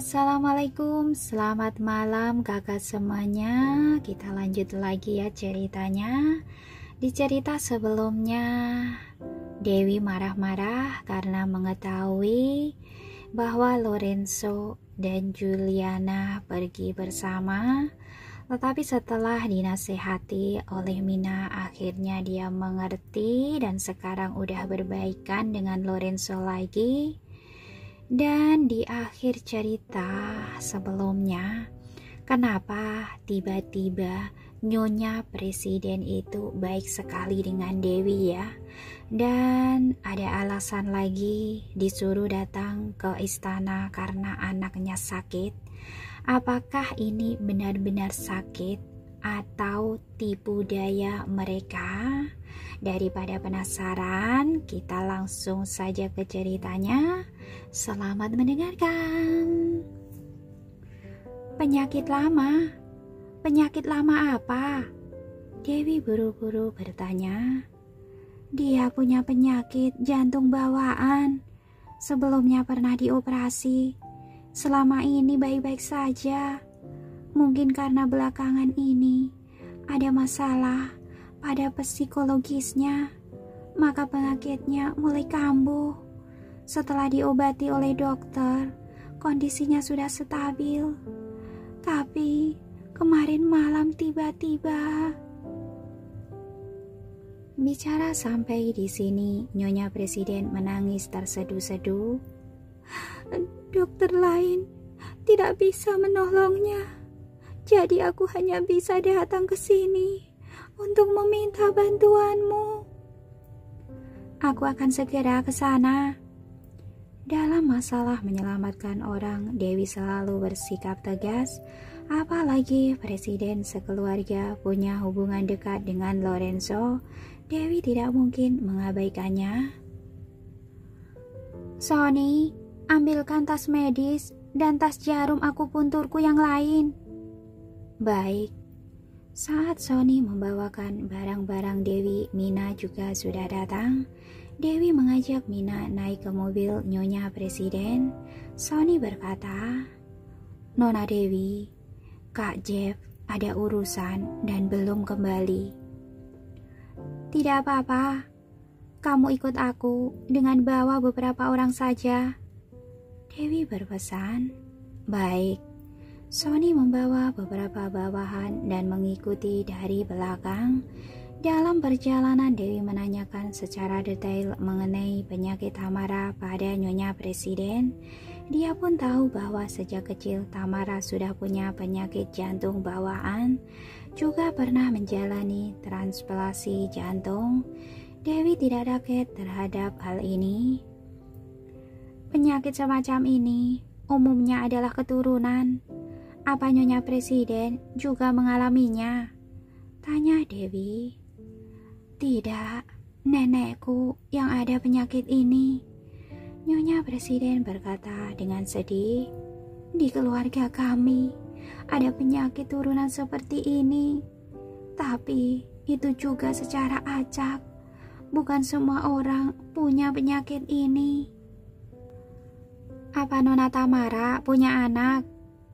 Assalamualaikum, selamat malam kakak semuanya. Kita lanjut lagi ya ceritanya. Di cerita sebelumnya, Dewi marah-marah karena mengetahui bahwa Lorenzo dan Juliana pergi bersama. Tetapi setelah dinasehati oleh Mina, akhirnya dia mengerti dan sekarang udah berbaikan dengan Lorenzo lagi. Dan di akhir cerita sebelumnya, kenapa tiba-tiba Nyonya Presiden itu baik sekali dengan Dewi ya? Dan ada alasan lagi disuruh datang ke istana karena anaknya sakit. Apakah ini benar-benar sakit atau tipu daya mereka? Daripada penasaran, kita langsung saja ke ceritanya. Selamat mendengarkan. Penyakit lama? Penyakit lama apa? Dewi buru-buru bertanya. Dia punya penyakit jantung bawaan. Sebelumnya pernah dioperasi. Selama ini baik-baik saja. Mungkin karena belakangan ini ada masalah pada psikologisnya, maka penyakitnya mulai kambuh. Setelah diobati oleh dokter, kondisinya sudah stabil. Tapi kemarin malam tiba-tiba. Bicara sampai di sini, Nyonya Presiden menangis terseduh-seduh. Dokter lain tidak bisa menolongnya. Jadi aku hanya bisa datang ke sini untuk meminta bantuanmu. Aku akan segera ke sana. Dalam masalah menyelamatkan orang, Dewi selalu bersikap tegas. Apalagi presiden sekeluarga punya hubungan dekat dengan Lorenzo, Dewi tidak mungkin mengabaikannya. Sony, ambilkan tas medis dan tas jarum akupunturku yang lain. Baik. Saat Sony membawakan barang-barang Dewi, Mina juga sudah datang. Dewi mengajak Mina naik ke mobil Nyonya Presiden. Sony berkata, Nona Dewi, Kak Jeff ada urusan dan belum kembali. Tidak apa-apa, kamu ikut aku dengan bawa beberapa orang saja. Dewi berpesan. Baik. Sony membawa beberapa bawahan dan mengikuti dari belakang. Dalam perjalanan, Dewi menanyakan secara detail mengenai penyakit Tamara pada Nyonya Presiden. Dia pun tahu bahwa sejak kecil Tamara sudah punya penyakit jantung bawaan, juga pernah menjalani transplantasi jantung. Dewi tidak kaget terhadap hal ini. Penyakit semacam ini umumnya adalah keturunan. Apa Nyonya Presiden juga mengalaminya? Tanya Dewi. Tidak, nenekku yang ada penyakit ini. Nyonya Presiden berkata dengan sedih. Di keluarga kami ada penyakit turunan seperti ini. Tapi itu juga secara acak. Bukan semua orang punya penyakit ini. Apa Nona Tamara punya anak?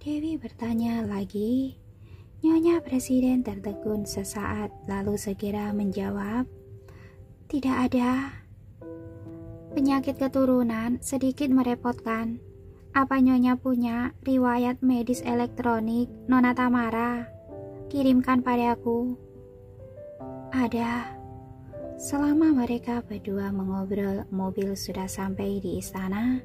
Dewi bertanya lagi. Nyonya Presiden tertegun sesaat lalu segera menjawab, tidak ada. Penyakit keturunan sedikit merepotkan. Apa Nyonya punya riwayat medis elektronik Nona Tamara? Kirimkan padaku. Ada. Selama mereka berdua mengobrol, mobil sudah sampai di istana.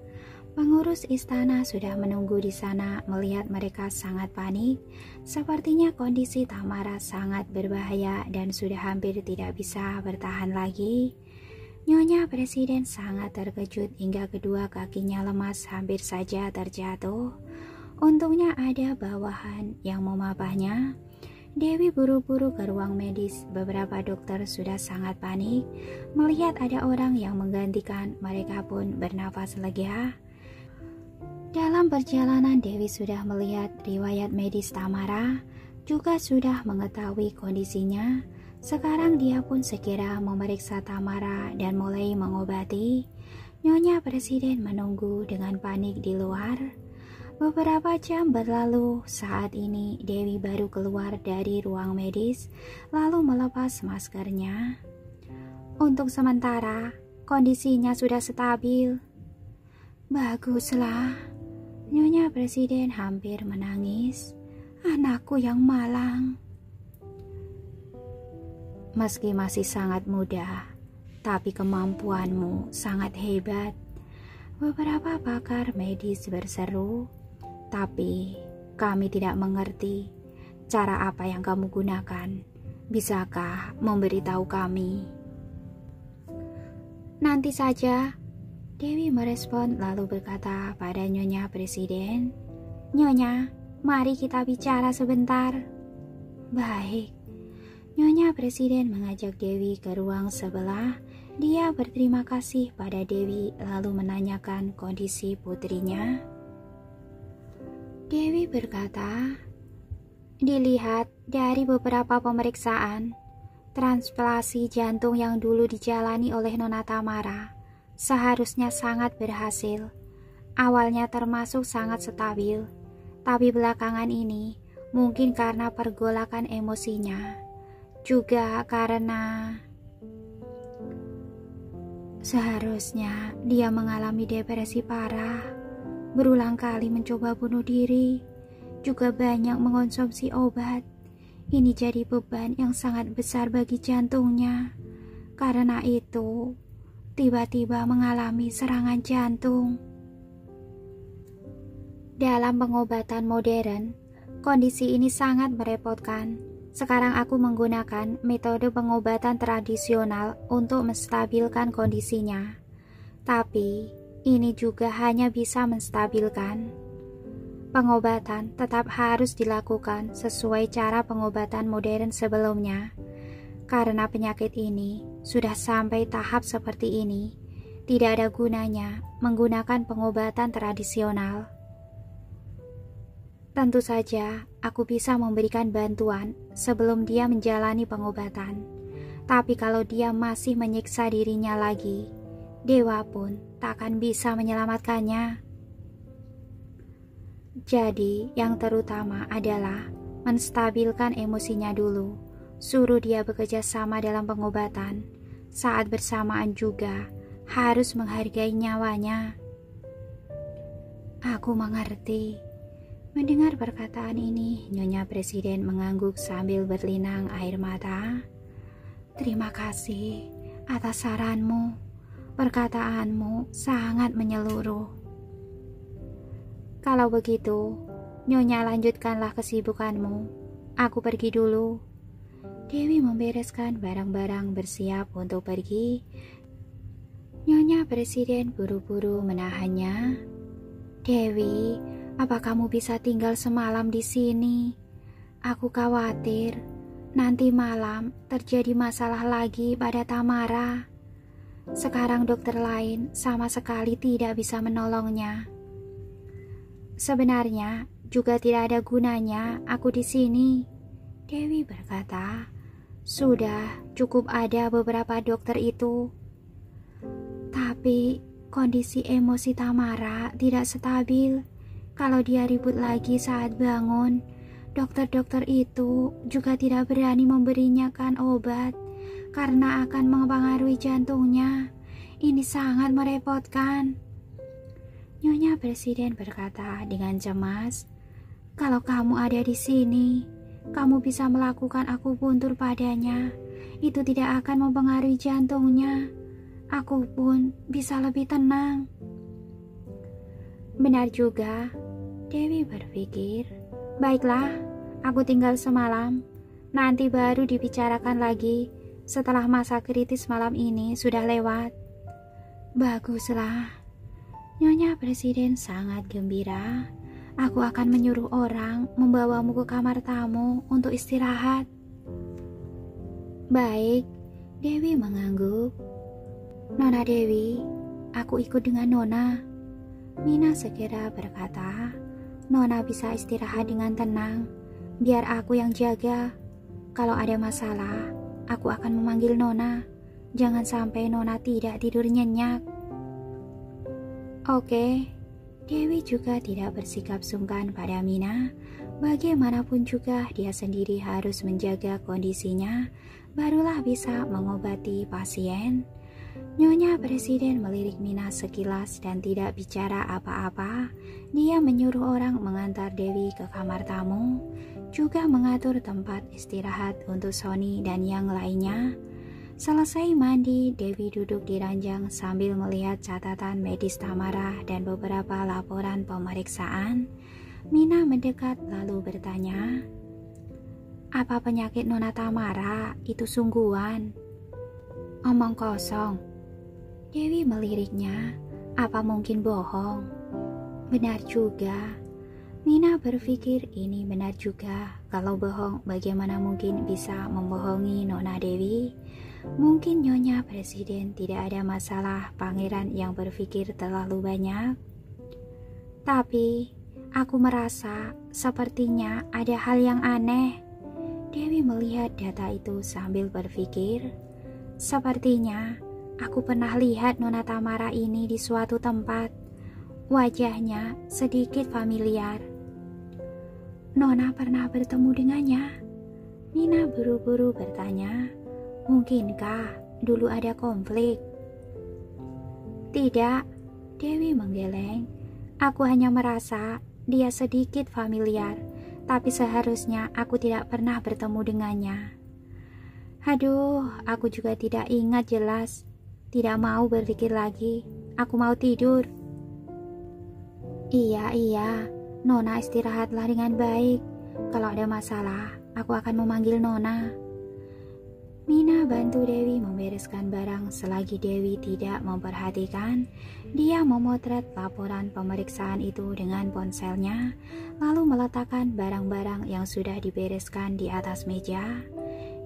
Pengurus istana sudah menunggu di sana. Melihat mereka sangat panik. Sepertinya kondisi Tamara sangat berbahaya dan sudah hampir tidak bisa bertahan lagi. Nyonya Presiden sangat terkejut hingga kedua kakinya lemas hampir saja terjatuh. Untungnya ada bawahan yang memapahnya. Dewi buru-buru ke ruang medis. Beberapa dokter sudah sangat panik. Melihat ada orang yang menggantikan, mereka pun bernafas lega. Dalam perjalanan, Dewi sudah melihat riwayat medis Tamara, juga sudah mengetahui kondisinya. Sekarang dia pun segera memeriksa Tamara dan mulai mengobati. Nyonya Presiden menunggu dengan panik di luar. Beberapa jam berlalu. Saat ini Dewi baru keluar dari ruang medis lalu melepas maskernya. Untuk sementara kondisinya sudah stabil. Baguslah. Nyonya Presiden hampir menangis. Anakku yang malang. Meski masih sangat muda, tapi kemampuanmu sangat hebat. Beberapa pakar medis berseru. Tapi kami tidak mengerti cara apa yang kamu gunakan. Bisakah memberitahu kami? Nanti saja, Dewi merespon lalu berkata pada Nyonya Presiden, Nyonya, mari kita bicara sebentar. Baik. Nyonya Presiden mengajak Dewi ke ruang sebelah. Dia berterima kasih pada Dewi lalu menanyakan kondisi putrinya. Dewi berkata, dilihat dari beberapa pemeriksaan, transplantasi jantung yang dulu dijalani oleh Nona Tamara seharusnya sangat berhasil. Awalnya termasuk sangat stabil, tapi belakangan ini mungkin karena pergolakan emosinya, juga karena seharusnya dia mengalami depresi parah. Berulang kali mencoba bunuh diri, juga banyak mengonsumsi obat. Ini jadi beban yang sangat besar bagi jantungnya. Karena itu, tiba-tiba mengalami serangan jantung. Dalam pengobatan modern, kondisi ini sangat merepotkan. Sekarang aku menggunakan metode pengobatan tradisional untuk menstabilkan kondisinya. Tapi ini juga hanya bisa menstabilkan. Pengobatan tetap harus dilakukan sesuai cara pengobatan modern sebelumnya. Karena penyakit ini sudah sampai tahap seperti ini, tidak ada gunanya menggunakan pengobatan tradisional. Tentu saja aku bisa memberikan bantuan sebelum dia menjalani pengobatan. Tapi kalau dia masih menyiksa dirinya lagi, dewa pun tak akan bisa menyelamatkannya. Jadi yang terutama adalah menstabilkan emosinya dulu. Suruh dia bekerja sama dalam pengobatan. Saat bersamaan juga harus menghargai nyawanya. Aku mengerti. Mendengar perkataan ini, Nyonya Presiden mengangguk sambil berlinang air mata. Terima kasih atas saranmu. Perkataanmu sangat menyeluruh. Kalau begitu, Nyonya lanjutkanlah kesibukanmu. Aku pergi dulu. Dewi membereskan barang-barang bersiap untuk pergi. Nyonya Presiden buru-buru menahannya. Dewi, apa kamu bisa tinggal semalam di sini? Aku khawatir nanti malam terjadi masalah lagi pada Tamara. Sekarang dokter lain sama sekali tidak bisa menolongnya. Sebenarnya juga tidak ada gunanya aku di sini. Dewi berkata, sudah cukup ada beberapa dokter itu. Tapi kondisi emosi Tamara tidak stabil. Kalau dia ribut lagi saat bangun, dokter-dokter itu juga tidak berani memberinya obat. Karena akan mempengaruhi jantungnya. Ini sangat merepotkan. Nyonya Presiden berkata dengan cemas, kalau kamu ada di sini, kamu bisa melakukan akupuntur padanya. Itu tidak akan mempengaruhi jantungnya. Aku pun bisa lebih tenang. Benar juga, Dewi berpikir. Baiklah, aku tinggal semalam. Nanti baru dibicarakan lagi setelah masa kritis malam ini sudah lewat. Baguslah. Nyonya Presiden sangat gembira. Aku akan menyuruh orang membawamu ke kamar tamu untuk istirahat. Baik, Dewi mengangguk. Nona Dewi, aku ikut dengan Nona. Mina segera berkata, Nona bisa istirahat dengan tenang. Biar aku yang jaga. Kalau ada masalah, aku akan memanggil Nona. Jangan sampai Nona tidak tidur nyenyak. Oke, Dewi juga tidak bersikap sungkan pada Mina. Bagaimanapun juga dia sendiri harus menjaga kondisinya, barulah bisa mengobati pasien. Nyonya Presiden melirik Mina sekilas dan tidak bicara apa-apa. Dia menyuruh orang mengantar Dewi ke kamar tamu, juga mengatur tempat istirahat untuk Sony dan yang lainnya. Selesai mandi, Dewi duduk di ranjang sambil melihat catatan medis Tamara dan beberapa laporan pemeriksaan. Mina mendekat lalu bertanya, "Apa penyakit Nona Tamara itu sungguhan?" "Omong kosong." Dewi meliriknya, "Apa mungkin bohong?" "Benar juga." Mina berpikir ini benar juga. Kalau bohong, bagaimana mungkin bisa membohongi Nona Dewi? Mungkin Nyonya Presiden tidak ada masalah pangeran yang berpikir terlalu banyak. Tapi aku merasa sepertinya ada hal yang aneh. Dewi melihat data itu sambil berpikir, sepertinya aku pernah lihat Nona Tamara ini di suatu tempat. Wajahnya sedikit familiar. Nona pernah bertemu dengannya? Mina buru-buru bertanya. Mungkinkah dulu ada konflik? Tidak, Dewi menggeleng. Aku hanya merasa dia sedikit familiar, tapi seharusnya aku tidak pernah bertemu dengannya. Aduh, aku juga tidak ingat jelas. Tidak mau berpikir lagi, aku mau tidur. Iya, Nona istirahatlah dengan baik. Kalau ada masalah, aku akan memanggil Nona. Mina bantu Dewi membereskan barang selagi Dewi tidak memperhatikan. Dia memotret laporan pemeriksaan itu dengan ponselnya, lalu meletakkan barang-barang yang sudah dibereskan di atas meja.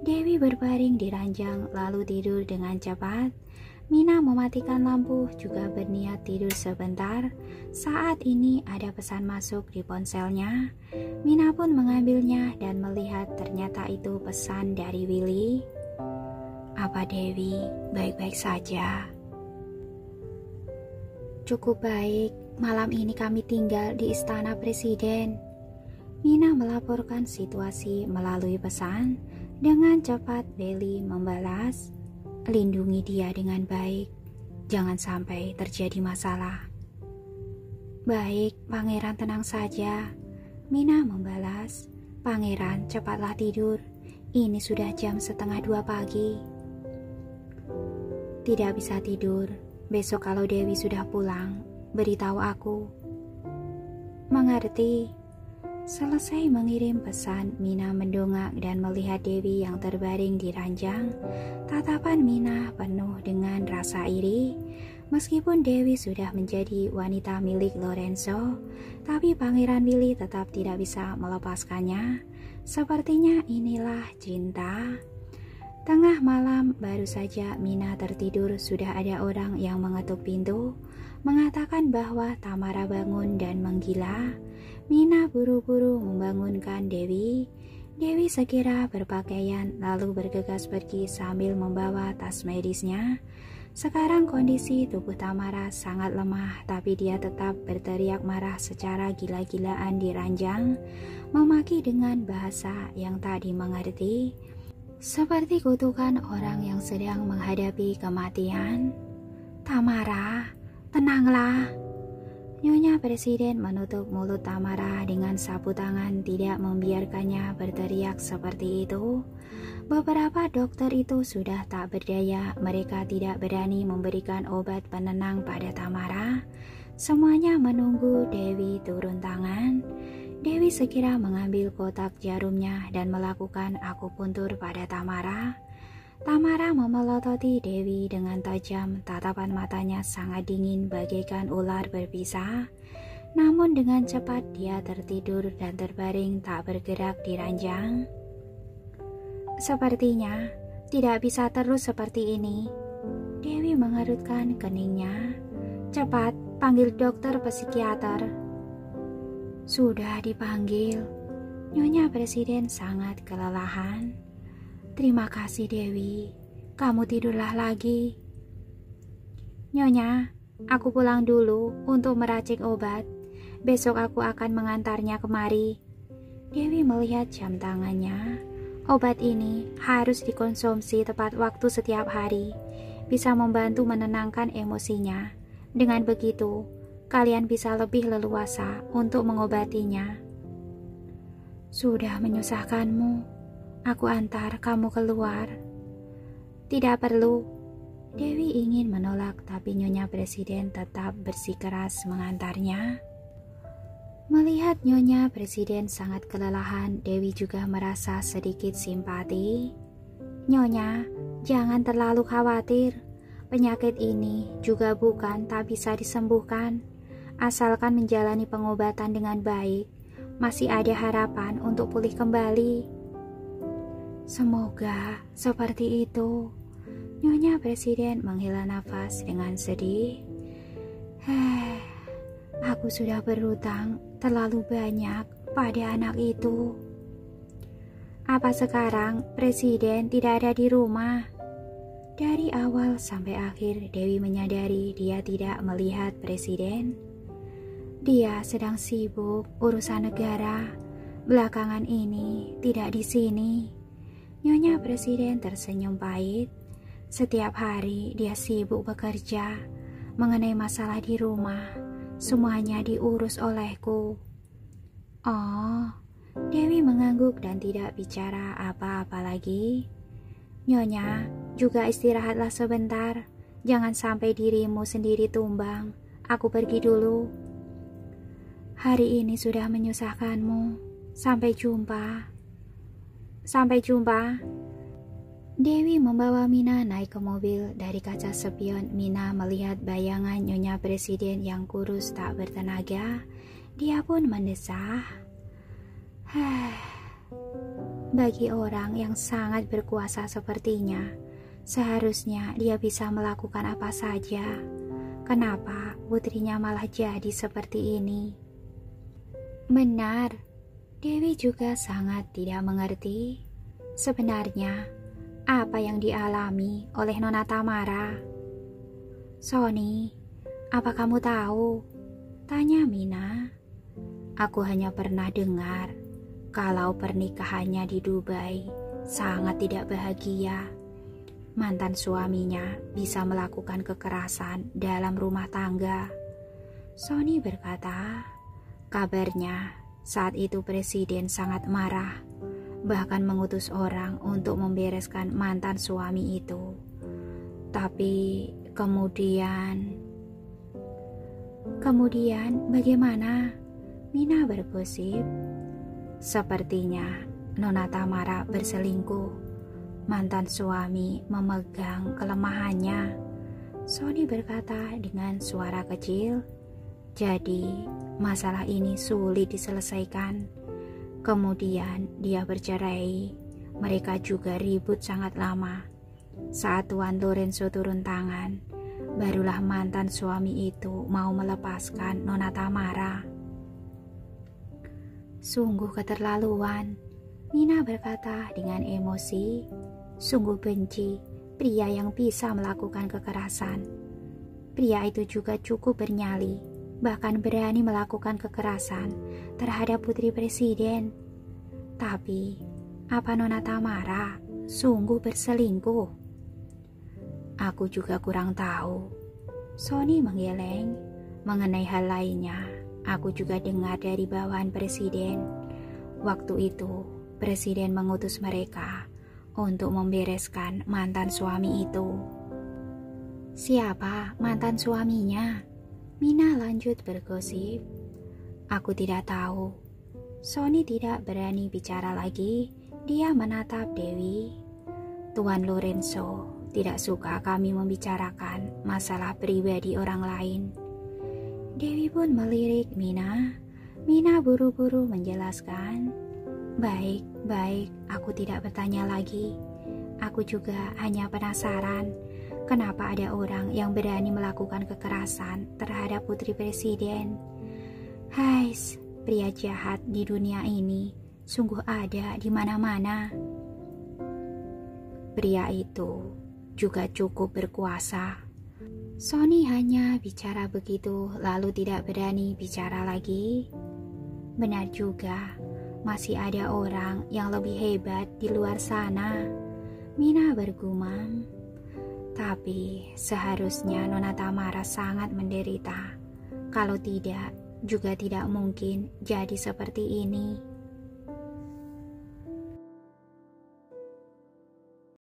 Dewi berbaring di ranjang lalu tidur dengan cepat. Mina mematikan lampu juga berniat tidur sebentar. Saat ini ada pesan masuk di ponselnya. Mina pun mengambilnya dan melihat ternyata itu pesan dari Willy. Apa Dewi baik-baik saja? Cukup baik, malam ini kami tinggal di istana presiden. Mina melaporkan situasi melalui pesan. Dengan cepat Willy membalas, lindungi dia dengan baik, jangan sampai terjadi masalah. Baik, pangeran tenang saja. Mina membalas, pangeran cepatlah tidur, ini sudah jam 1:30 pagi. Tidak bisa tidur. Besok kalau Dewi sudah pulang, beritahu aku. Mengerti. Selesai mengirim pesan, Mina mendongak dan melihat Dewi yang terbaring di ranjang. Tatapan Mina penuh dengan rasa iri. Meskipun Dewi sudah menjadi wanita milik Lorenzo, tapi Pangeran Willy tetap tidak bisa melepaskannya. Sepertinya inilah cinta. Tengah malam baru saja Mina tertidur, sudah ada orang yang mengetuk pintu, mengatakan bahwa Tamara bangun dan menggila. Mina buru-buru membangunkan Dewi. Dewi segera berpakaian lalu bergegas pergi sambil membawa tas medisnya. Sekarang kondisi tubuh Tamara sangat lemah, tapi dia tetap berteriak marah secara gila-gilaan di ranjang, memaki dengan bahasa yang tak dimengerti. Seperti kutukan orang yang sedang menghadapi kematian. Tamara, tenanglah. Nyonya Presiden menutup mulut Tamara dengan sapu tangan, tidak membiarkannya berteriak seperti itu. Beberapa dokter itu sudah tak berdaya, mereka tidak berani memberikan obat penenang pada Tamara. Semuanya menunggu Dewi turun tangan. Dewi segera mengambil kotak jarumnya dan melakukan akupuntur pada Tamara. Tamara memelototi Dewi dengan tajam, tatapan matanya sangat dingin bagaikan ular berbisa. Namun dengan cepat dia tertidur dan terbaring tak bergerak di ranjang. Sepertinya tidak bisa terus seperti ini. Dewi mengerutkan keningnya. Cepat panggil dokter psikiater. Sudah dipanggil. Nyonya Presiden sangat kelelahan. Terima kasih Dewi, kamu tidurlah lagi. Nyonya, aku pulang dulu untuk meracik obat. Besok aku akan mengantarnya kemari. Dewi melihat jam tangannya. Obat ini harus dikonsumsi tepat waktu setiap hari. Bisa membantu menenangkan emosinya. Dengan begitu, kalian bisa lebih leluasa untuk mengobatinya. Sudah menyusahkanmu. Aku antar kamu keluar. Tidak perlu. Dewi ingin menolak, tapi Nyonya Presiden tetap bersikeras mengantarnya. Melihat Nyonya Presiden sangat kelelahan, Dewi juga merasa sedikit simpati. Nyonya, jangan terlalu khawatir. Penyakit ini juga bukan tak bisa disembuhkan. Asalkan menjalani pengobatan dengan baik, masih ada harapan untuk pulih kembali. Semoga seperti itu. Nyonya Presiden menghela nafas dengan sedih. Aku sudah berhutang terlalu banyak pada anak itu. Apa sekarang Presiden tidak ada di rumah? Dari awal sampai akhir Dewi menyadari dia tidak melihat Presiden. Dia sedang sibuk urusan negara. Belakangan ini tidak di sini. Nyonya Presiden tersenyum pahit. Setiap hari dia sibuk bekerja. Mengenai masalah di rumah, semuanya diurus olehku. Oh, Dewi mengangguk dan tidak bicara apa-apa lagi. Nyonya, juga istirahatlah sebentar. Jangan sampai dirimu sendiri tumbang. Aku pergi dulu. Hari ini sudah menyusahkanmu. Sampai jumpa. Sampai jumpa. Dewi membawa Mina naik ke mobil. Dari kaca spion, Mina melihat bayangan Nyonya Presiden yang kurus tak bertenaga. Dia pun mendesah. Bagi orang yang sangat berkuasa sepertinya, seharusnya dia bisa melakukan apa saja. Kenapa putrinya malah jadi seperti ini? Benar, Dewi juga sangat tidak mengerti. Sebenarnya, apa yang dialami oleh Nona Tamara? Sony, apa kamu tahu? Tanya Mina. Aku hanya pernah dengar kalau pernikahannya di Dubai sangat tidak bahagia. Mantan suaminya bisa melakukan kekerasan dalam rumah tangga. Sony berkata, kabarnya saat itu Presiden sangat marah. Bahkan mengutus orang untuk membereskan mantan suami itu. Tapi kemudian bagaimana? Mina bergosip. Sepertinya Nona Tamara berselingkuh. Mantan suami memegang kelemahannya. Sony berkata dengan suara kecil. Jadi masalah ini sulit diselesaikan. Kemudian dia bercerai. Mereka juga ribut sangat lama. Saat Tuan Lorenzo turun tangan, barulah mantan suami itu mau melepaskan Nona Tamara. Sungguh keterlaluan, Mina berkata dengan emosi. Sungguh benci pria yang bisa melakukan kekerasan. Pria itu juga cukup bernyali, bahkan berani melakukan kekerasan terhadap putri Presiden. Tapi, apa Nona Tamara sungguh berselingkuh? Aku juga kurang tahu. Sony menggeleng. Mengenai hal lainnya, aku juga dengar dari bawahan Presiden. Waktu itu, Presiden mengutus mereka untuk membereskan mantan suami itu. Siapa mantan suaminya? Mina lanjut bergosip. Aku tidak tahu. Sony tidak berani bicara lagi. Dia menatap Dewi. Tuan Lorenzo tidak suka kami membicarakan masalah pribadi orang lain. Dewi pun melirik Mina. Mina buru-buru menjelaskan. Baik, aku tidak bertanya lagi. Aku juga hanya penasaran. Kenapa ada orang yang berani melakukan kekerasan terhadap putri Presiden? Hais, pria jahat di dunia ini sungguh ada di mana-mana. Pria itu juga cukup berkuasa. Sony hanya bicara begitu lalu tidak berani bicara lagi. Benar juga, masih ada orang yang lebih hebat di luar sana, Mina bergumam. Tapi seharusnya Nona Tamara sangat menderita. Kalau tidak, juga tidak mungkin jadi seperti ini.